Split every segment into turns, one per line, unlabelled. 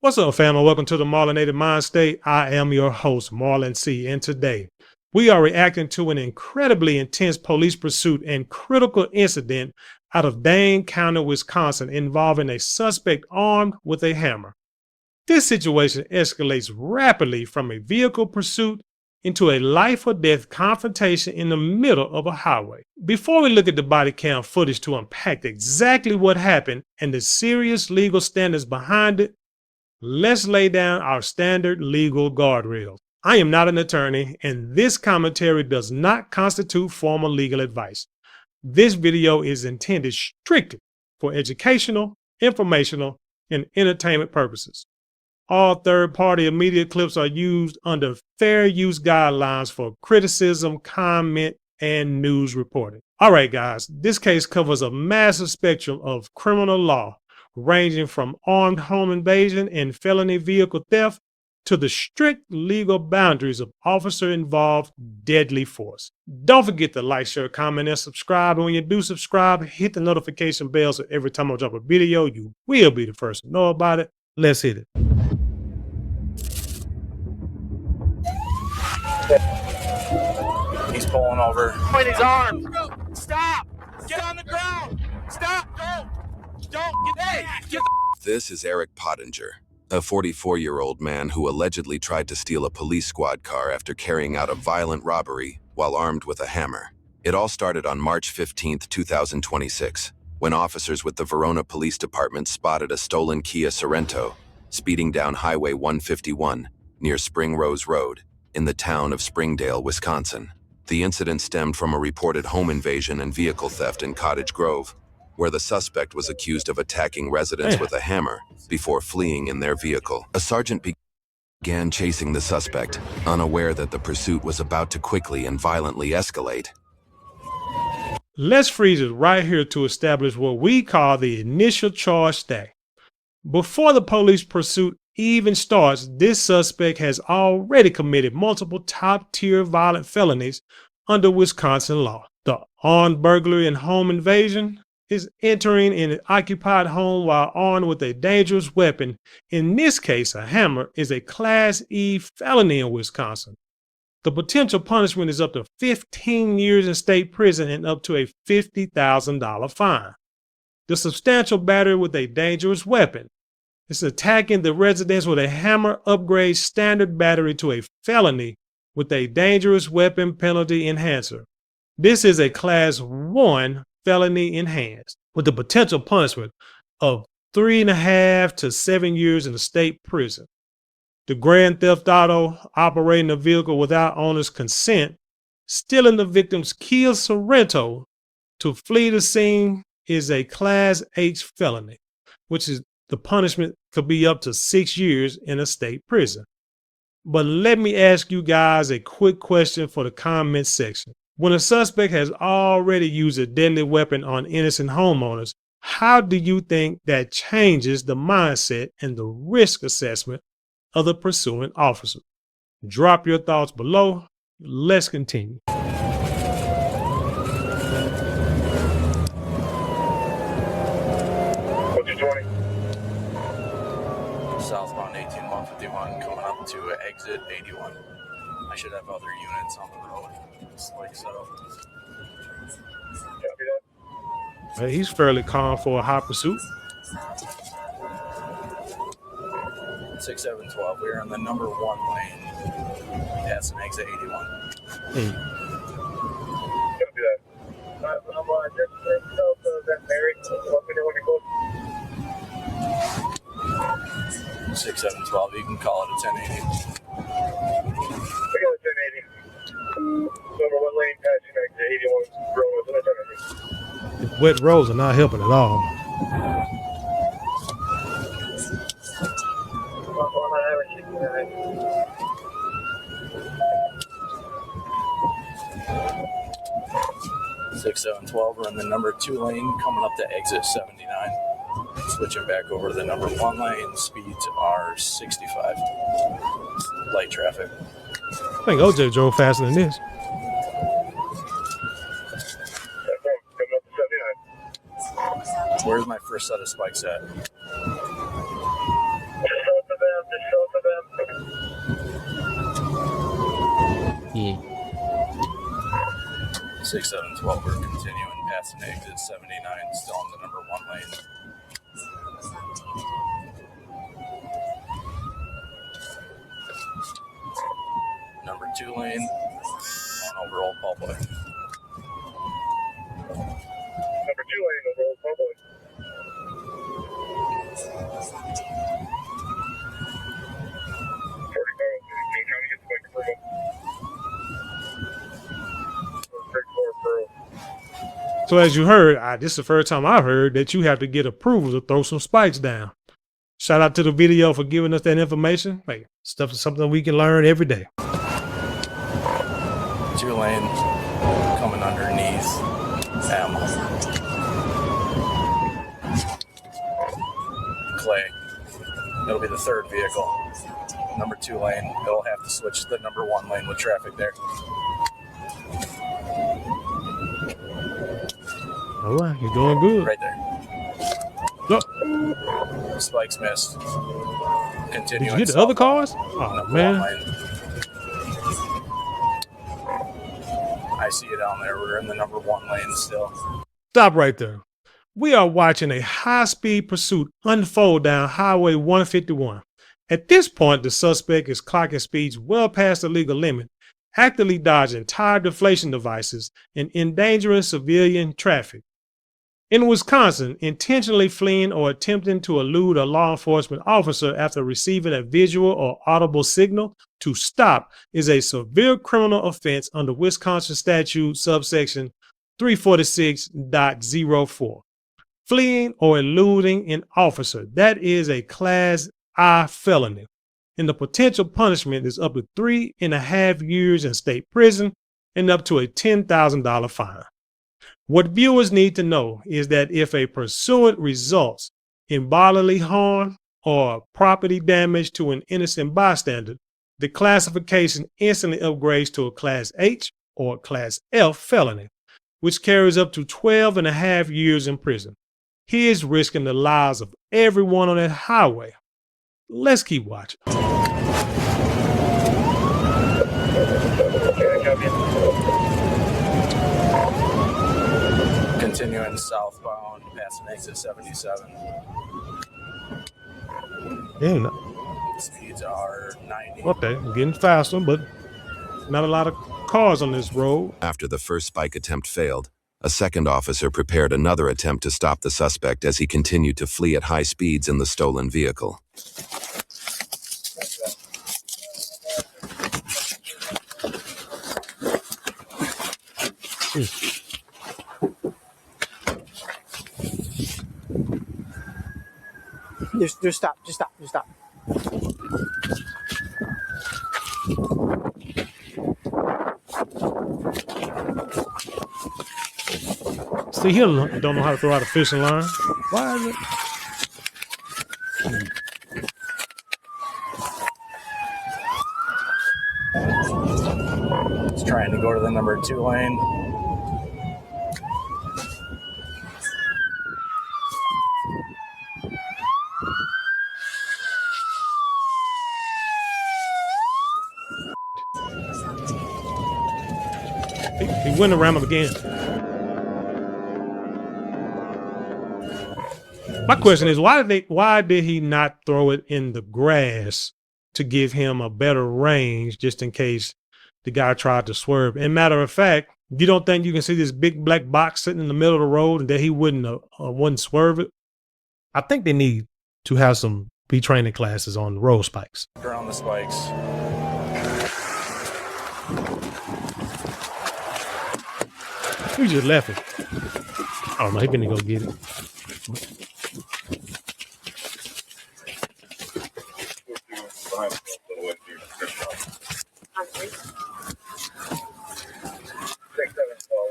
What's up, family? Welcome to the culminated Mindstate. I am your host, Marlon C. And today, we are reacting to an incredibly intense police pursuit and critical incident out of Dane County, Wisconsin, involving a suspect armed with a hammer. This situation escalates rapidly from a vehicle pursuit into a life or death confrontation in the middle of a highway. Before we look at the body cam footage to unpack exactly what happened and the serious legal standards behind it, let's lay down our standard legal guardrails. I am not an attorney, and this commentary does not constitute formal legal advice. This video is intended strictly for educational, informational, and entertainment purposes. All third-party media clips are used under fair use guidelines for criticism, comment, and news reporting. All right, guys, this case covers a massive spectrum of criminal law, ranging from armed home invasion and felony vehicle theft to the strict legal boundaries of officer-involved deadly force. Don't forget to like, share, comment, and subscribe. And when you do subscribe, hit the notification bell so every time I drop a video, you will be the first to know about it. Let's hit it.
He's pulling over. Point his arm. Stop! Get on the ground! Stop! Don't! Get
This is Eric Pottinger, a 44-year-old man who allegedly tried to steal a police squad car after carrying out a violent robbery while armed with a hammer. It all started on March 15, 2026, when officers with the Verona Police Department spotted a stolen Kia Sorento speeding down Highway 151 near Spring Rose Road in the town of Springdale, Wisconsin. The incident stemmed from a reported home invasion and vehicle theft in Cottage Grove, where the suspect was accused of attacking residents with a hammer before fleeing in their vehicle. A sergeant began chasing the suspect, unaware that the pursuit was about to quickly and violently escalate.
Let's freeze it right here to establish what we call the initial charge stack. Before the police pursuit even starts, this suspect has already committed multiple top-tier violent felonies under Wisconsin law. The armed burglary and home invasion is entering an occupied home while armed with a dangerous weapon. In this case, a hammer is a Class E felony in Wisconsin. The potential punishment is up to 15 years in state prison and up to a $50,000 fine. The substantial battery with a dangerous weapon is attacking the residence with a hammer upgrades standard battery to a felony with a dangerous weapon penalty enhancer. This is a Class 1 felony enhanced with the potential punishment of 3.5 to 7 years in the state prison. The grand theft auto, operating a vehicle without owner's consent, stealing the victim's Kia Sorento to flee the scene is a Class H felony, which is the punishment could be up to 6 years in a state prison. But let me ask you guys a quick question for the comment section. When a suspect has already used a deadly weapon on innocent homeowners, how do you think that changes the mindset and the risk assessment of the pursuing officer? Drop your thoughts below. Let's continue.
Southbound 18151 coming up to exit 81. I should have other units on the road. It's like so.
He's fairly calm for a high pursuit.
6712, we're in the number 1 lane. Passing exit 81.
Copy that.
6712, you can call it a 1080.
We got a 1080. Number 1 lane passing exit 81. Road with a 1080.
The wet roads are not helping at all.
We're in the number 2 lane coming up to exit 79. Switching back over to the number 1 lane, speeds are 65. Light traffic.
I think OJ drove faster than this.
Where's my first set of spikes at? 6712, we're continuing past an exit 79, still in the number 1 lane. Number 2 lane, on over Old Public.
Number 2 lane over Old Public.
So as you heard, this is the first time I've heard that you have to get approval to throw some spikes down. Shout out to the video for giving us that information. Like, stuff is something we can learn every day.
2 lane coming underneath M. Clay. It'll be the 3rd vehicle. Number 2 lane. It'll have to switch to the number 1 lane with traffic there.
All right, you're doing good.
Right there.
Look.
Spikes missed. Continue.
Did you get the other cars? Oh, man.
I see you down there. We're in the number 1 lane still.
Stop right there. We are watching a high-speed pursuit unfold down Highway 151. At this point, the suspect is clocking speeds well past the legal limit, actively dodging tire deflation devices and endangering civilian traffic. In Wisconsin, intentionally fleeing or attempting to elude a law enforcement officer after receiving a visual or audible signal to stop is a severe criminal offense under Wisconsin statute subsection 346.04. Fleeing or eluding an officer, that is a Class I felony, and the potential punishment is up to 3.5 years in state prison and up to a $10,000 fine. What viewers need to know is that if a pursuit results in bodily harm or property damage to an innocent bystander, the classification instantly upgrades to a Class H or Class F felony, which carries up to 12.5 years in prison. He is risking the lives of everyone on that highway. Let's keep watching.
Continuing southbound past an exit 77.
Yeah,
Speeds are 90.
okay, getting faster, but not a lot of cars on this road.
After the first spike attempt failed, a second officer prepared another attempt to stop the suspect as he continued to flee at high speeds in the stolen vehicle.
Just stop.
See, he don't know how to throw out a fishing line. Why is it?
It's trying to go to the number 2 lane.
He went around him again. My question is, why did he not throw it in the grass to give him a better range just in case the guy tried to swerve? And matter of fact, you don't think you can see this big black box sitting in the middle of the road and that he wouldn't swerve it? I think they need to have some training classes on road spikes.
Around the spikes.
He just left it. I don't know. He gonna go get it.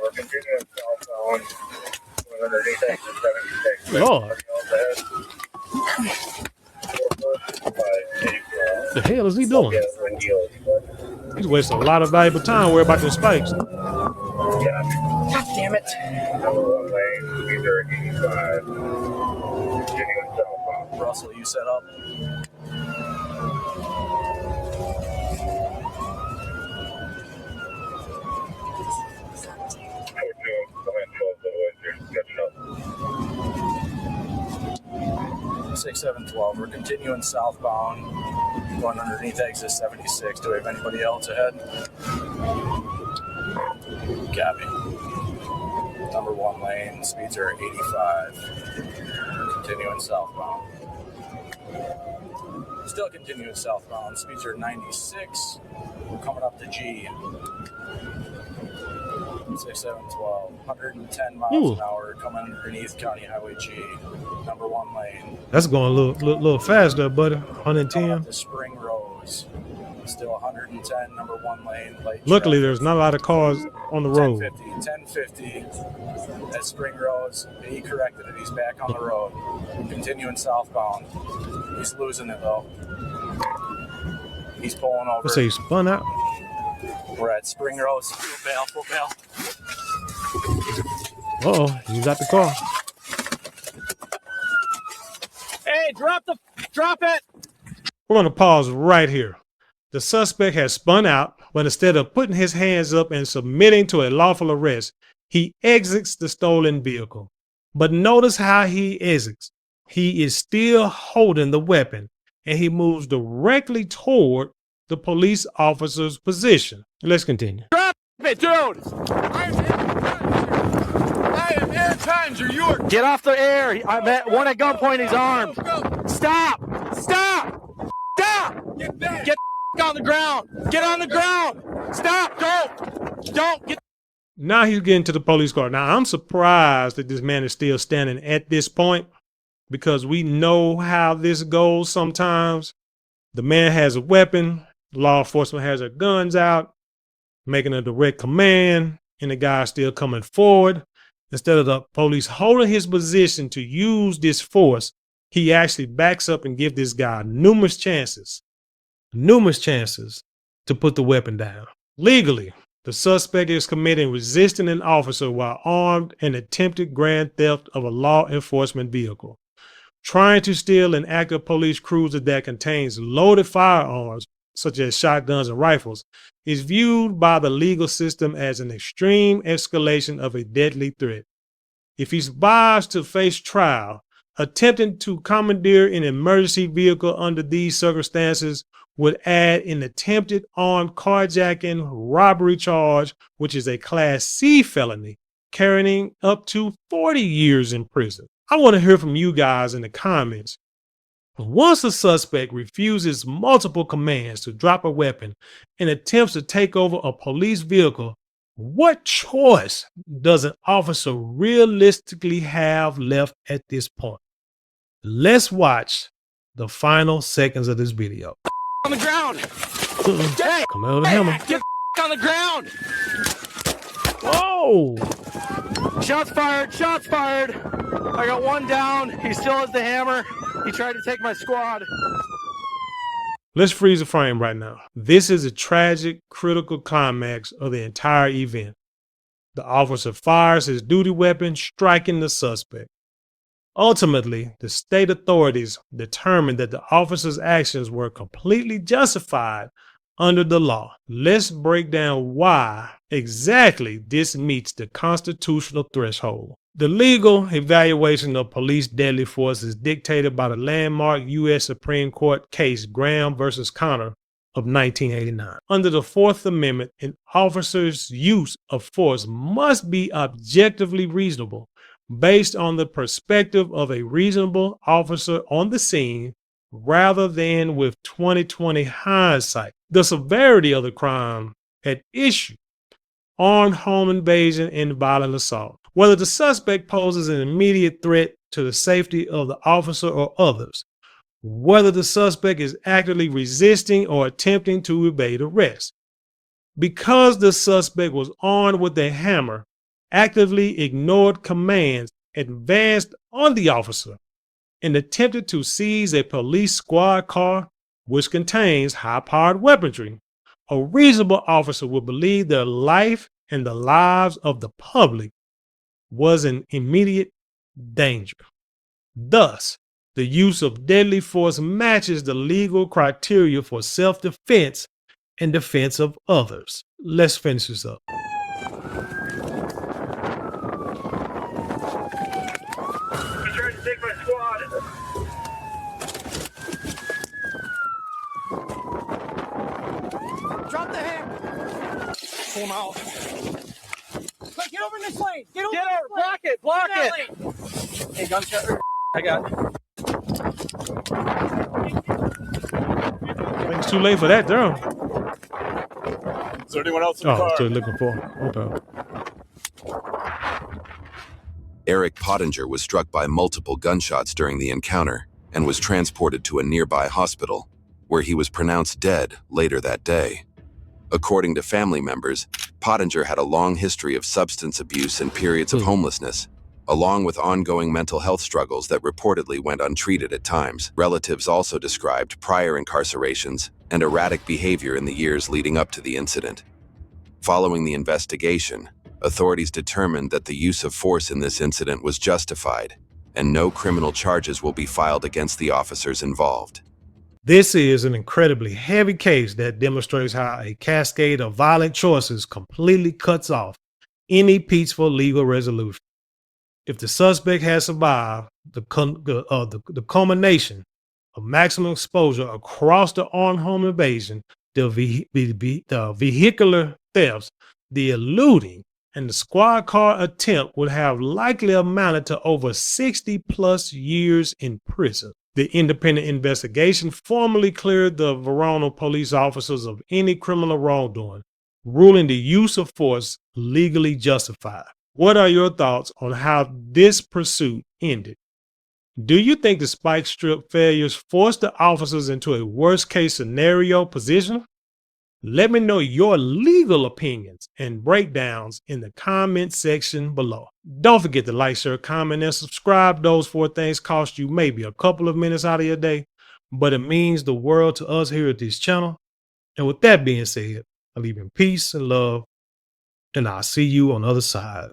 We're continuing southbound. We're underneath exit 76.
Lord. The hell is he doing? He's wasting a lot of valuable time worrying about the spikes.
God damn it.
Number 1 lane, speeds are 85. Continuing southbound.
Russell, you set up. 6712. We're continuing southbound, going underneath exit 76. Do we have anybody else ahead? Copy. Number 1 lane, speeds are 85. Continuing southbound. Still continuing southbound, speeds are 96. We're coming up to G. 6712, 110 miles an hour, coming underneath County Highway G, number 1 lane.
That's going a little fast there, buddy. 110.
Coming up to Spring Rose, still 110, number 1 lane.
Luckily, there's not a lot of cars on the road.
1050 at Spring Rose. He corrected it. He's back on the road. Continuing southbound. He's losing it though. He's pulling over.
Let's say he spun out.
We're at Spring Rose. Full bail.
Uh-oh, he's at the car.
Hey, drop it.
We're going to pause right here. The suspect has spun out, but instead of putting his hands up and submitting to a lawful arrest, he exits the stolen vehicle. But notice how he exits. He is still holding the weapon, and he moves directly toward the police officer's position. Let's continue.
Drop it, dude.
I am air times or you are.
Get off the air. I'm at one at gunpoint. He's armed. Stop.
Get back.
Get on the ground. Get on the ground. Stop. Don't get.
Now he's getting to the police car. Now, I'm surprised that this man is still standing at this point because we know how this goes sometimes. The man has a weapon. Law enforcement has their guns out, making a direct command, and the guy's still coming forward. Instead of the police holding his position to use this force, he actually backs up and gives this guy numerous chances to put the weapon down. Legally, the suspect is committing resisting an officer while armed and attempted grand theft of a law enforcement vehicle. Trying to steal an active police cruiser that contains loaded firearms, such as shotguns and rifles, is viewed by the legal system as an extreme escalation of a deadly threat. If he survives to face trial, attempting to commandeer an emergency vehicle under these circumstances would add an attempted armed carjacking robbery charge, which is a Class C felony, carrying up to 40 years in prison. I want to hear from you guys in the comments. Once a suspect refuses multiple commands to drop a weapon and attempts to take over a police vehicle, what choice does an officer realistically have left at this point? Let's watch the final seconds of this video.
On the ground.
Hey, come out of the hammer.
Get on the ground.
Whoa!
Shots fired. I got one down. He still has the hammer. He tried to take my squad.
Let's freeze the frame right now. This is a tragic, critical climax of the entire event. The officer fires his duty weapon, striking the suspect. Ultimately, the state authorities determined that the officer's actions were completely justified under the law. Let's break down why exactly this meets the constitutional threshold. The legal evaluation of police deadly force is dictated by the landmark U.S. Supreme Court case Graham versus Connor of 1989. Under the Fourth Amendment, an officer's use of force must be objectively reasonable, based on the perspective of a reasonable officer on the scene, rather than with 20/20 hindsight. The severity of the crime at issue, armed home invasion and violent assault, whether the suspect poses an immediate threat to the safety of the officer or others, whether the suspect is actively resisting or attempting to evade arrest. Because the suspect was armed with a hammer, actively ignored commands, advanced on the officer, and attempted to seize a police squad car, which contains high-powered weaponry, a reasonable officer would believe their life and the lives of the public was in immediate danger. Thus, the use of deadly force matches the legal criteria for self-defense and defense of others. Let's finish this up.
He tried to take my squad.
the hammer. Pull him out.
Quick, get over in this lane. Get over
Get
in this
over. Block it. Block it. Hey, gunshot. I got it.
I think it's too late for that, though.
Is there anyone else in the
Oh,
car?
so you're looking for. Okay.
Eric Pottinger was struck by multiple gunshots during the encounter and was transported to a nearby hospital, where he was pronounced dead later that day. According to family members, Pottinger had a long history of substance abuse and periods of homelessness, along with ongoing mental health struggles that reportedly went untreated at times. Relatives also described prior incarcerations and erratic behavior in the years leading up to the incident. Following the investigation, authorities determined that the use of force in this incident was justified, and no criminal charges will be filed against the officers involved.
This is an incredibly heavy case that demonstrates how a cascade of violent choices completely cuts off any peaceful legal resolution. If the suspect had survived the culmination of maximum exposure across the armed home invasion, the vehicular thefts, the eluding, and the squad car attempt would have likely amounted to over 60 plus years in prison. The independent investigation formally cleared the Verona police officers of any criminal wrongdoing, ruling the use of force legally justified. What are your thoughts on how this pursuit ended? Do you think the spike strip failures forced the officers into a worst-case scenario position? Let me know your legal opinions and breakdowns in the comment section below. Don't forget to like, share, comment, and subscribe. Those 4 things cost you maybe a couple of minutes out of your day, but it means the world to us here at this channel. And with that being said, I leave in peace and love, and I'll see you on the other side.